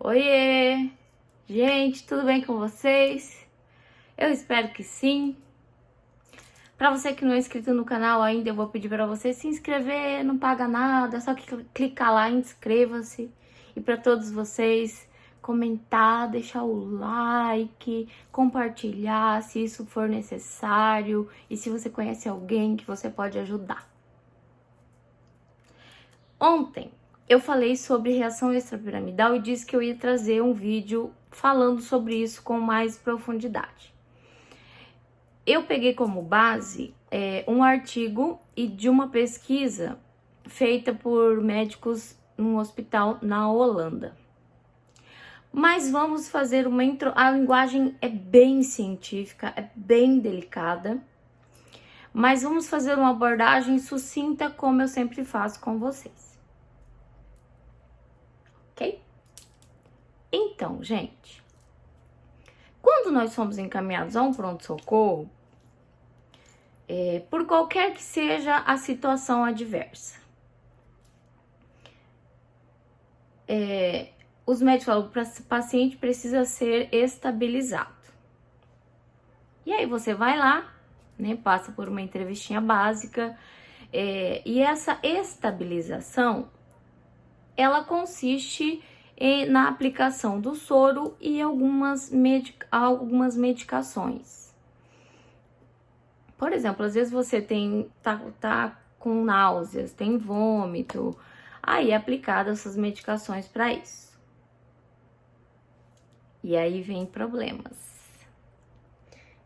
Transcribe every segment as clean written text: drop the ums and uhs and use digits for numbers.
Oiê! Gente, tudo bem com vocês? Eu espero que sim. Para você que não é inscrito no canal ainda, eu vou pedir para você se inscrever, não paga nada, é só clicar lá, inscreva-se. E para todos vocês, comentar, deixar o like, compartilhar se isso for necessário e se você conhece alguém que você pode ajudar. Ontem eu falei sobre reação extrapiramidal e disse que eu ia trazer um vídeo falando sobre isso com mais profundidade. Eu peguei como base um artigo e de uma pesquisa feita por médicos num hospital na Holanda. Mas vamos fazer uma intro... A linguagem é bem científica, é bem delicada, mas vamos fazer uma abordagem sucinta como eu sempre faço com vocês. Ok? Então, gente, quando nós somos encaminhados a um pronto-socorro, por qualquer que seja a situação adversa, os médicos falam que o paciente precisa ser estabilizado. E aí você vai lá, né, passa por uma entrevistinha básica, e essa estabilização, ela consiste na aplicação do soro e algumas medicações. Por exemplo, às vezes você tá com náuseas, tem vômito, aí é aplicada essas medicações para isso. E aí vem problemas.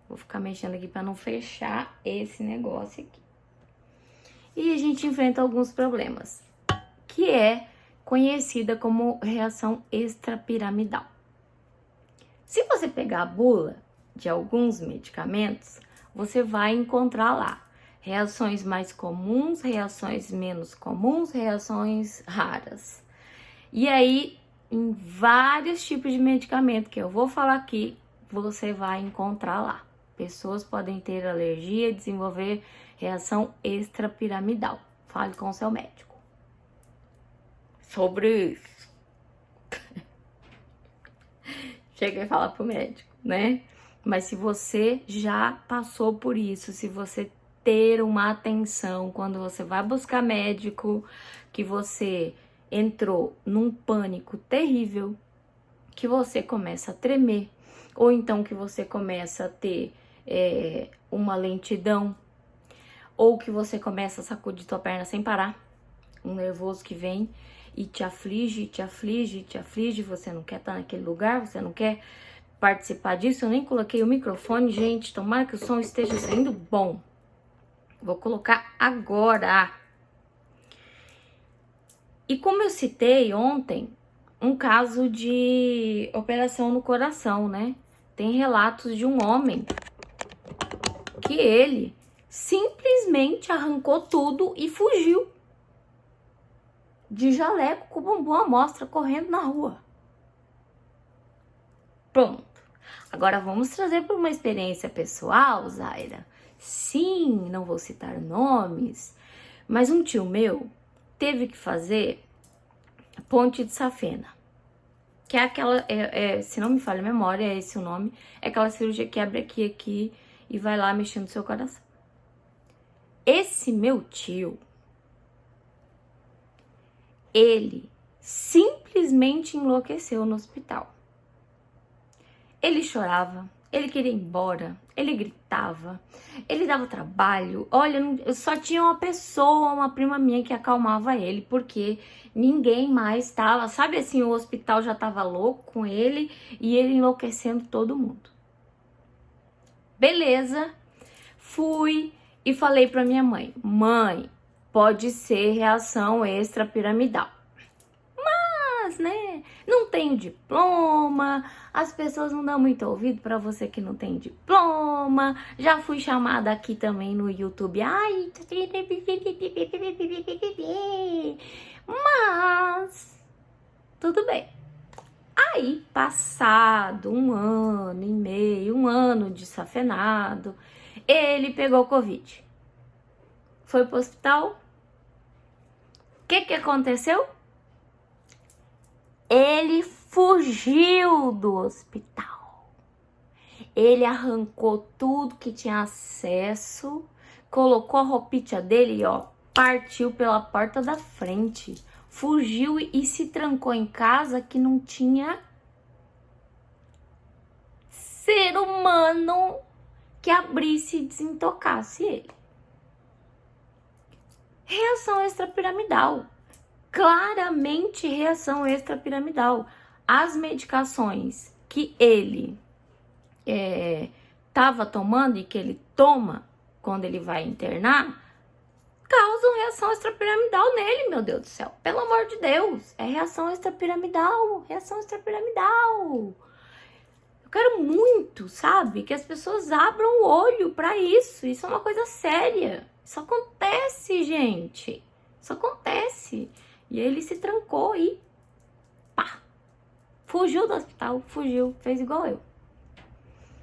Vou ficar mexendo aqui para não fechar esse negócio aqui. E a gente enfrenta alguns problemas, que é conhecida como reação extrapiramidal. Se você pegar a bula de alguns medicamentos, você vai encontrar lá reações mais comuns, reações menos comuns, reações raras. E aí, em vários tipos de medicamento que eu vou falar aqui, você vai encontrar lá. Pessoas podem ter alergia e desenvolver reação extrapiramidal. Fale com o seu médico sobre isso. Chega e fala pro médico, né? Mas se você já passou por isso, se você ter uma atenção quando você vai buscar médico, que você entrou num pânico terrível, que você começa a tremer, ou então que você começa a ter uma lentidão, ou que você começa a sacudir tua perna sem parar, um nervoso que vem e te aflige, te aflige, te aflige, você não quer estar naquele lugar, você não quer participar disso. Eu nem coloquei o microfone, gente, tomara que o som esteja saindo bom. Vou colocar agora. E como eu citei ontem, um caso de operação no coração, né? Tem relatos de um homem que ele simplesmente arrancou tudo e fugiu de jaleco com o bumbum à mostra, correndo na rua. Pronto. Agora vamos trazer para uma experiência pessoal, Zaira. Sim, não vou citar nomes, mas um tio meu teve que fazer ponte de safena, que é aquela, se não me falha a memória, é esse o nome, é aquela cirurgia que abre aqui e vai lá mexendo no seu coração. Esse meu tio, ele simplesmente enlouqueceu no hospital. Ele chorava, ele queria ir embora, ele gritava, ele dava trabalho. Olha, só tinha uma pessoa, uma prima minha que acalmava ele, porque ninguém mais estava, sabe assim, o hospital já estava louco com ele e ele enlouquecendo todo mundo. Beleza, fui e falei para minha mãe, mãe, pode ser reação extrapiramidal. Mas, né, não tenho diploma, as pessoas não dão muito ouvido para você que não tem diploma. Já fui chamada aqui também no YouTube. Ai, mas tudo bem. Aí, passado um ano e meio, um ano de safenado, ele pegou Covid. Foi pro hospital. O que aconteceu? Ele fugiu fugiu do hospital. Ele arrancou tudo que tinha acesso, colocou a roupinha dele e, ó, partiu pela porta da frente. Fugiu e se trancou em casa que não tinha ser humano que abrisse e desintocasse ele. Reação extrapiramidal. Claramente reação extrapiramidal. As medicações que ele estava tomando e que ele toma quando ele vai internar causam reação extrapiramidal nele, meu Deus do céu. Pelo amor de Deus, é reação extrapiramidal, reação extrapiramidal. Eu quero muito, sabe, que as pessoas abram o olho para isso. Isso é uma coisa séria. Isso acontece, gente. Isso acontece. E ele se trancou e pá, fugiu do hospital, fugiu, fez igual eu.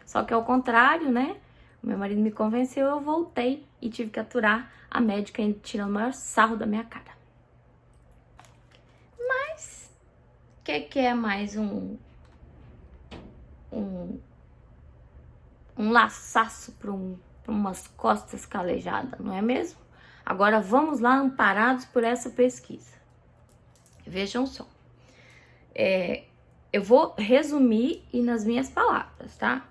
Só que ao contrário, né? Meu marido me convenceu, eu voltei e tive que aturar a médica tirando o maior sarro da minha cara. Mas, o que é mais um laçaço para umas costas calejadas, não é mesmo? Agora vamos lá, amparados por essa pesquisa. Vejam só. Eu vou resumir e nas minhas palavras, tá?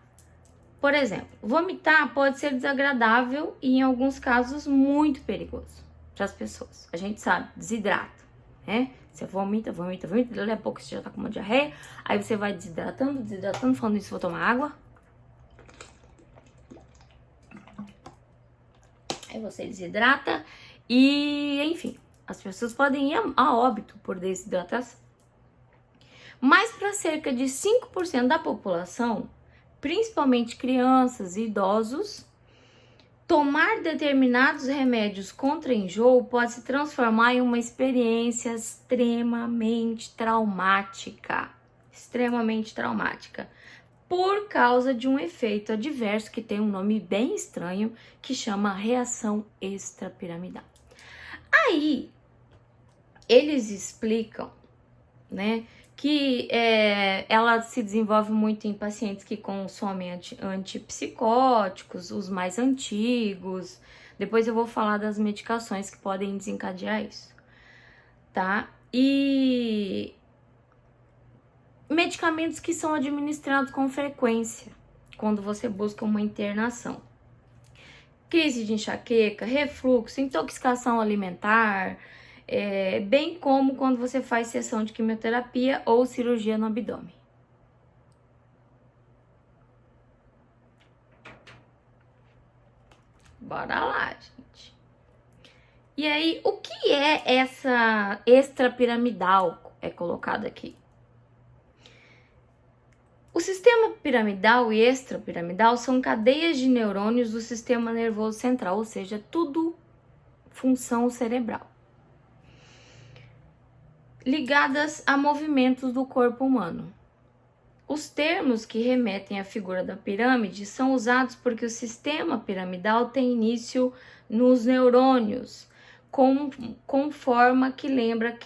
Por exemplo, vomitar pode ser desagradável e, em alguns casos, muito perigoso para as pessoas. A gente sabe, desidrata, né? Você vomita, daqui a pouco você já tá com uma diarreia, aí você vai desidratando, falando isso, vou tomar água. Aí você desidrata e, enfim, as pessoas podem ir a óbito por desidratação. Mas para cerca de 5% da população, principalmente crianças e idosos, tomar determinados remédios contra enjoo pode se transformar em uma experiência extremamente traumática, por causa de um efeito adverso que tem um nome bem estranho, que chama reação extrapiramidal. Aí, eles explicam, né, que ela se desenvolve muito em pacientes que consomem antipsicóticos, os mais antigos. Depois eu vou falar das medicações que podem desencadear isso, tá? E medicamentos que são administrados com frequência quando você busca uma internação. Crise de enxaqueca, refluxo, intoxicação alimentar, bem como quando você faz sessão de quimioterapia ou cirurgia no abdômen. Bora lá, gente. E aí, o que é essa extrapiramidal? É colocado aqui. O sistema piramidal e extrapiramidal são cadeias de neurônios do sistema nervoso central, ou seja, tudo função cerebral, ligadas a movimentos do corpo humano. Os termos que remetem à figura da pirâmide são usados porque o sistema piramidal tem início nos neurônios, com forma que lembra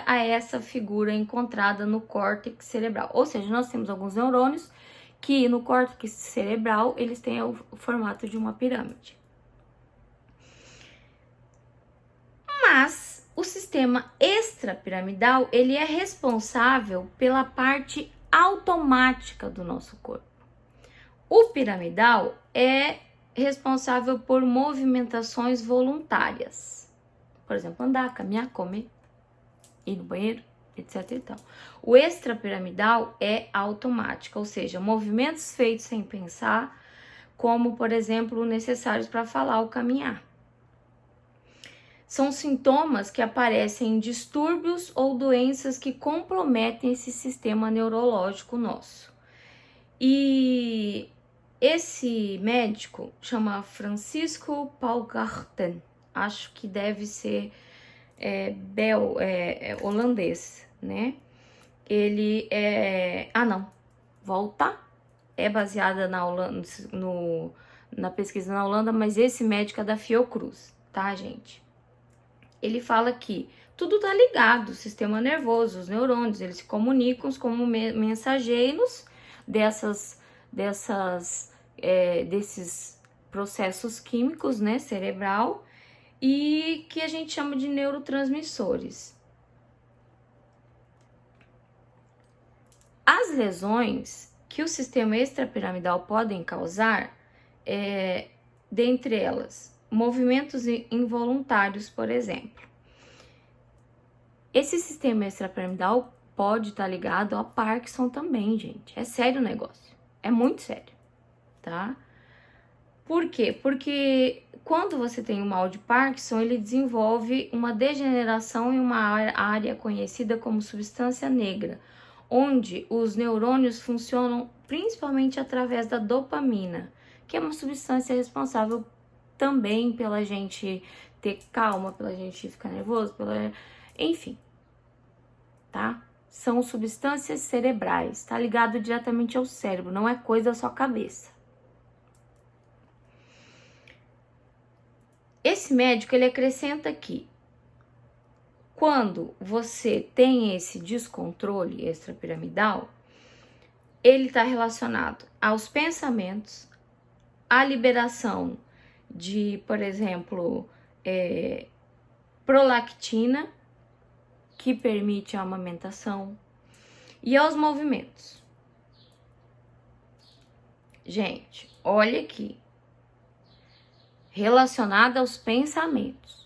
a essa figura encontrada no córtex cerebral. Ou seja, nós temos alguns neurônios que no córtex cerebral eles têm o formato de uma pirâmide. Mas o sistema extrapiramidal, ele é responsável pela parte automática do nosso corpo. O piramidal é responsável por movimentações voluntárias. Por exemplo, andar, caminhar, comer, ir no banheiro, etc. e tal. O extrapiramidal é automático, ou seja, movimentos feitos sem pensar, como, por exemplo, necessários para falar ou caminhar. São sintomas que aparecem em distúrbios ou doenças que comprometem esse sistema neurológico nosso. E esse médico chama Francisco Paugarten, acho que deve ser holandês, né? Ele é... é baseada na Holanda, na pesquisa na Holanda, mas esse médico é da Fiocruz, tá, gente? Ele fala que tudo tá ligado, o sistema nervoso, os neurônios, eles se comunicam como mensageiros desses processos químicos, né, cerebral, e que a gente chama de neurotransmissores. As lesões que o sistema extrapiramidal podem causar, dentre elas, movimentos involuntários, por exemplo. Esse sistema extrapiramidal pode estar ligado a Parkinson também, gente. É sério o negócio. É muito sério, tá? Por quê? Porque quando você tem o mal de Parkinson, ele desenvolve uma degeneração em uma área conhecida como substância negra, onde os neurônios funcionam principalmente através da dopamina, que é uma substância responsável também pela gente ter calma, pela gente ficar nervoso, enfim, tá? São substâncias cerebrais, tá ligado diretamente ao cérebro, não é coisa da sua cabeça. Esse médico, ele acrescenta que quando você tem esse descontrole extrapiramidal, ele está relacionado aos pensamentos, à liberação de, por exemplo, prolactina, que permite a amamentação, e aos movimentos. Gente, olha aqui. Relacionado aos pensamentos.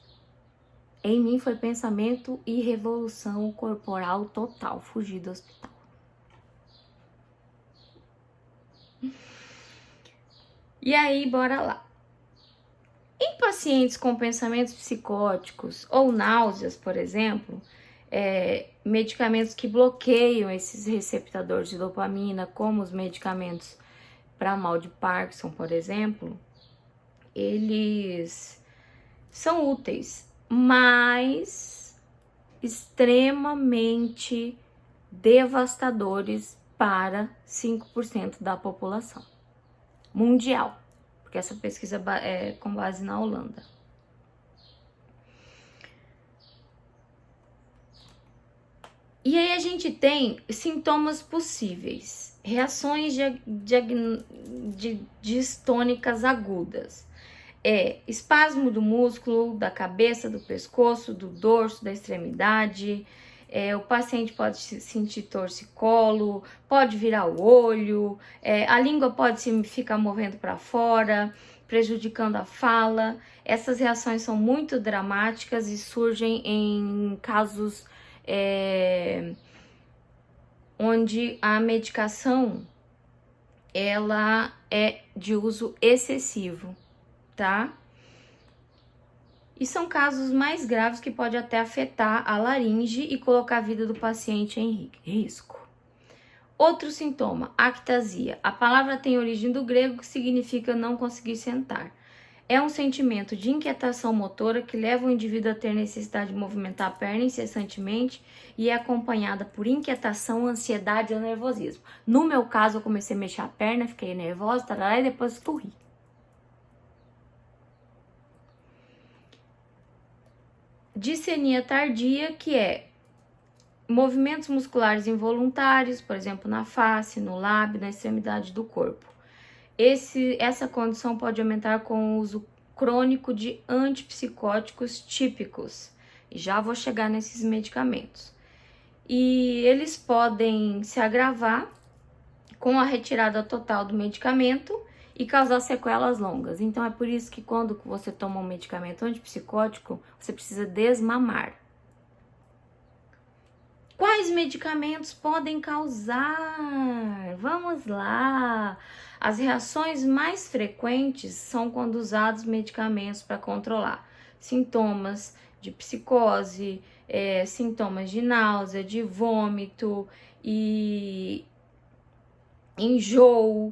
Em mim foi pensamento e revolução corporal total, fugir do hospital. E aí, bora lá. Em pacientes com pensamentos psicóticos ou náuseas, por exemplo, medicamentos que bloqueiam esses receptadores de dopamina, como os medicamentos para mal de Parkinson, por exemplo, eles são úteis, mas extremamente devastadores para 5% da população mundial, porque essa pesquisa é com base na Holanda. E aí a gente tem sintomas possíveis, reações distônicas agudas. Espasmo do músculo, da cabeça, do pescoço, do dorso, da extremidade. O paciente pode sentir torcicolo, pode virar o olho, a língua pode ficar movendo para fora, prejudicando a fala. Essas reações são muito dramáticas e surgem em casos onde a medicação ela é de uso excessivo, tá? E são casos mais graves que pode até afetar a laringe e colocar a vida do paciente em risco. Outro sintoma, actasia. A palavra tem origem do grego, que significa não conseguir sentar. É um sentimento de inquietação motora que leva o indivíduo a ter necessidade de movimentar a perna incessantemente e é acompanhada por inquietação, ansiedade ou nervosismo. No meu caso, eu comecei a mexer a perna, fiquei nervosa, tarará, e depois corri. Dissenia tardia, que é movimentos musculares involuntários, por exemplo, na face, no lábio, na extremidade do corpo. Essa condição pode aumentar com o uso crônico de antipsicóticos típicos. E já vou chegar nesses medicamentos. E eles podem se agravar com a retirada total do medicamento e causar sequelas longas. Então, é por isso que quando você toma um medicamento antipsicótico, você precisa desmamar. Quais medicamentos podem causar? Vamos lá! As reações mais frequentes são quando usados medicamentos para controlar sintomas de psicose, sintomas de náusea, de vômito e enjoo,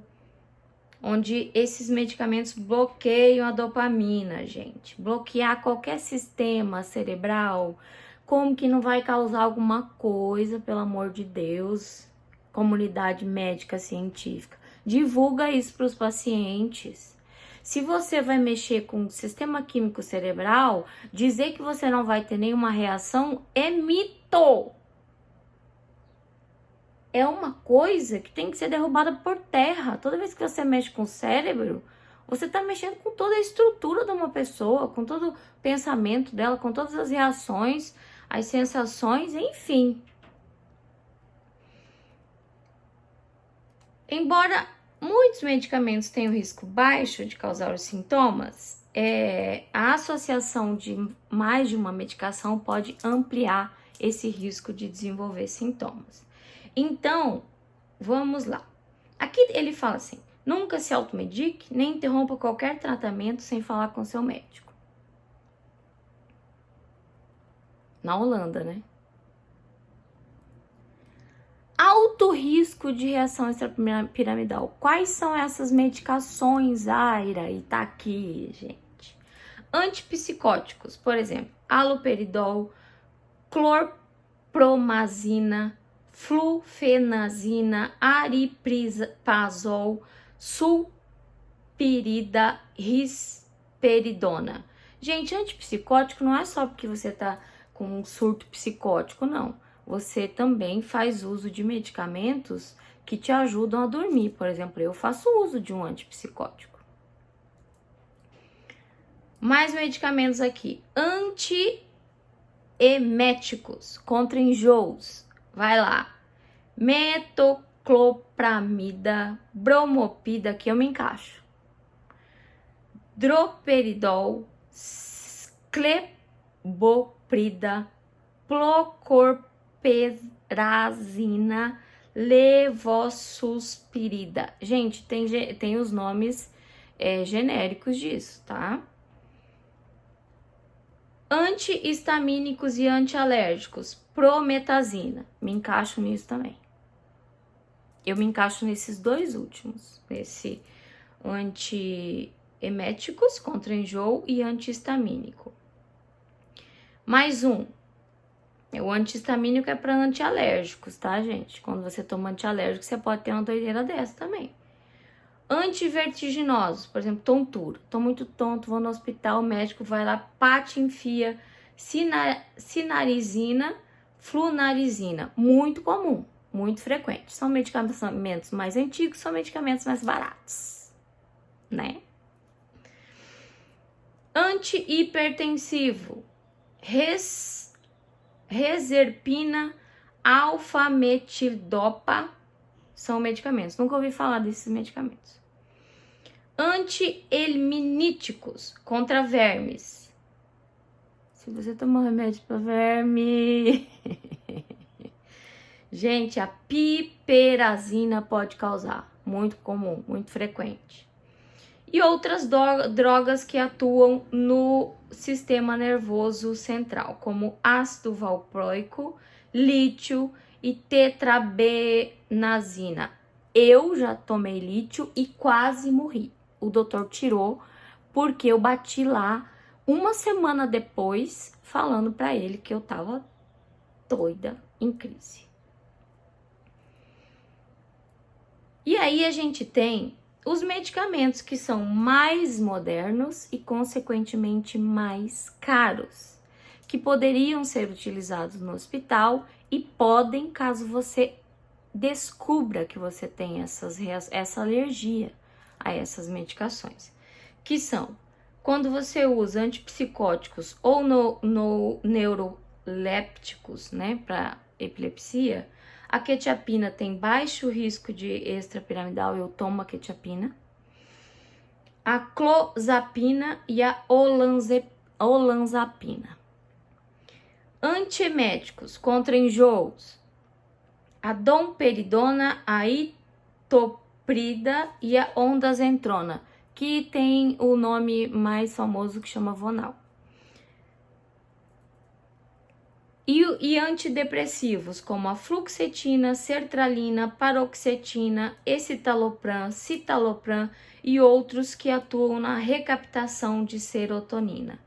onde esses medicamentos bloqueiam a dopamina, gente. Bloquear qualquer sistema cerebral, como que não vai causar alguma coisa, pelo amor de Deus? Comunidade médica científica, divulga isso para os pacientes. Se você vai mexer com o sistema químico cerebral, dizer que você não vai ter nenhuma reação é mito. É uma coisa que tem que ser derrubada por terra. Toda vez que você mexe com o cérebro, você está mexendo com toda a estrutura de uma pessoa, com todo o pensamento dela, com todas as reações, as sensações, enfim. Embora muitos medicamentos tenham risco baixo de causar os sintomas, a associação de mais de uma medicação pode ampliar esse risco de desenvolver sintomas. Então, vamos lá. Aqui ele fala assim: nunca se automedique, nem interrompa qualquer tratamento sem falar com seu médico. Na Holanda, né? Alto risco de reação extrapiramidal. Quais são essas medicações, Aira? E tá aqui, gente. Antipsicóticos, por exemplo, haloperidol, clorpromazina, flufenazina, aripiprazol, sulpirida, risperidona. Gente, antipsicótico não é só porque você tá com um surto psicótico, não. Você também faz uso de medicamentos que te ajudam a dormir. Por exemplo, eu faço uso de um antipsicótico. Mais medicamentos aqui. Antieméticos contra enjoos. Vai lá. Metoclopramida, bromopida, aqui eu me encaixo. Droperidol, cleboprida, plocorperazina, levosuspirida. Gente, tem os nomes genéricos disso, tá? Antihistamínicos e antialérgicos, prometazina. Me encaixo nisso também. Eu me encaixo nesses dois últimos. Nesse antieméticos contra enjoo e antihistamínico. Mais um. O antihistamínico é para antialérgicos, tá, gente? Quando você toma antialérgico, você pode ter uma doideira dessa também. Antivertiginosos, por exemplo, tontura. Tô muito tonto, vou no hospital, o médico vai lá, pate, enfia cinarizina, flunarizina. Muito comum, muito frequente. São medicamentos mais antigos, são medicamentos mais baratos, né? Antihipertensivo, reserpina, alfa-metidopa, são medicamentos. Nunca ouvi falar desses medicamentos. Antihelminíticos contra vermes. Se você tomar remédio para verme... Gente, a piperazina pode causar. Muito comum, muito frequente. E outras drogas que atuam no sistema nervoso central, como ácido valproico, lítio e tetrabenazina. Eu já tomei lítio e quase morri. O doutor tirou porque eu bati lá uma semana depois falando para ele que eu tava doida, em crise. E aí a gente tem os medicamentos que são mais modernos e, consequentemente, mais caros, que poderiam ser utilizados no hospital e podem, caso você descubra que você tem essa alergia a essas medicações, que são quando você usa antipsicóticos ou neurolépticos, né, para epilepsia. A quetiapina tem baixo risco de extrapiramidal, eu tomo a quetiapina. A clozapina e a olanzapina. Antieméticos contra enjoos. A domperidona, a itoprida e a ondansetrona, que tem o nome mais famoso que chama Vonal. E antidepressivos, como a fluoxetina, sertralina, paroxetina, escitalopram, citalopram e outros que atuam na recaptação de serotonina.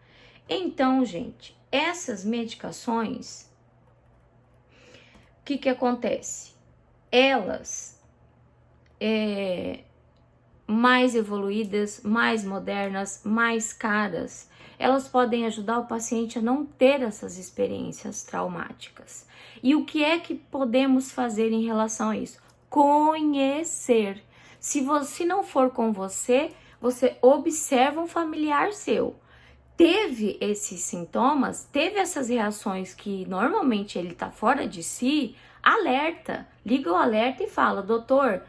Então, gente, essas medicações, o que acontece? Elas mais evoluídas, mais modernas, mais caras, elas podem ajudar o paciente a não ter essas experiências traumáticas. E o que é que podemos fazer em relação a isso? Conhecer. Se não for com você, você observa um familiar seu. Teve esses sintomas, teve essas reações que normalmente ele tá fora de si, alerta, liga o alerta e fala, doutor,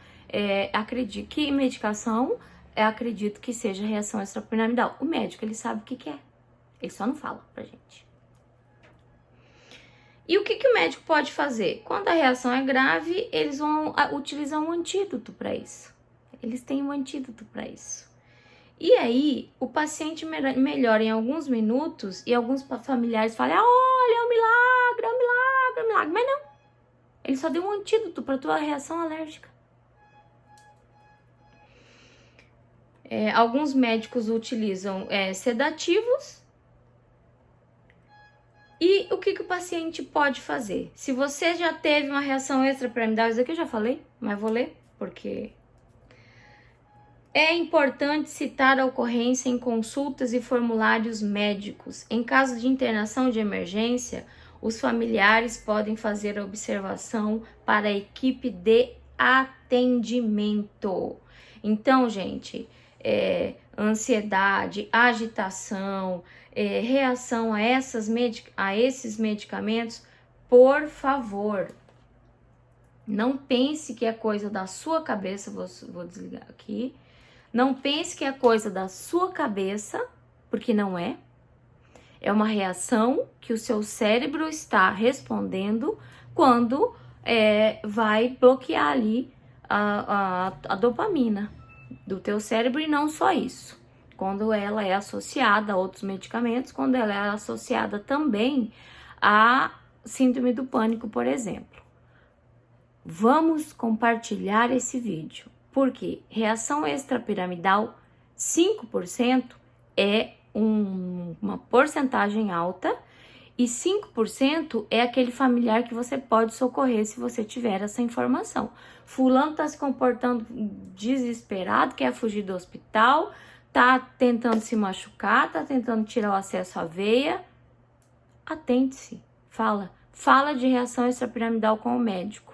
acredito que medicação, acredito que seja reação extrapiramidal. O médico, ele sabe o que é, ele só não fala pra gente. E o que o médico pode fazer? Quando a reação é grave, eles vão utilizar um antídoto para isso. Eles têm um antídoto para isso. E aí, o paciente melhora em alguns minutos e alguns familiares falam, olha, é um milagre, é um milagre, é um milagre. Mas não, ele só deu um antídoto para tua reação alérgica. Alguns médicos utilizam sedativos. E o que o paciente pode fazer? Se você já teve uma reação extrapiramidal, isso aqui eu já falei, mas vou ler, porque... É importante citar a ocorrência em consultas e formulários médicos. Em caso de internação de emergência, os familiares podem fazer a observação para a equipe de atendimento. Então, gente, ansiedade, agitação, reação a esses medicamentos, por favor, não pense que é coisa da sua cabeça, vou desligar aqui. Não pense que é coisa da sua cabeça, porque não é. É uma reação que o seu cérebro está respondendo quando vai bloquear ali a dopamina do teu cérebro, e não só isso. Quando ela é associada a outros medicamentos, quando ela é associada também a síndrome do pânico, por exemplo. Vamos compartilhar esse vídeo. Porque reação extrapiramidal, 5% é uma porcentagem alta e 5% é aquele familiar que você pode socorrer se você tiver essa informação. Fulano tá se comportando desesperado, quer fugir do hospital, tá tentando se machucar, tá tentando tirar o acesso à veia. Atente-se, fala de reação extrapiramidal com o médico.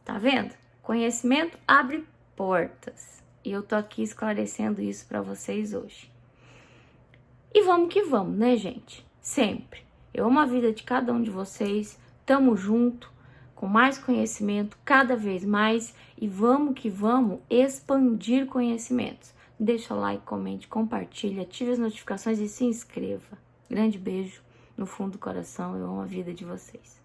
Tá vendo? Conhecimento abre portas. E eu tô aqui esclarecendo isso para vocês hoje. E vamos que vamos, né, gente? Sempre. Eu amo a vida de cada um de vocês. Tamo junto, com mais conhecimento, cada vez mais. E vamos que vamos expandir conhecimentos. Deixa o like, comente, compartilha, ative as notificações e se inscreva. Grande beijo no fundo do coração. Eu amo a vida de vocês.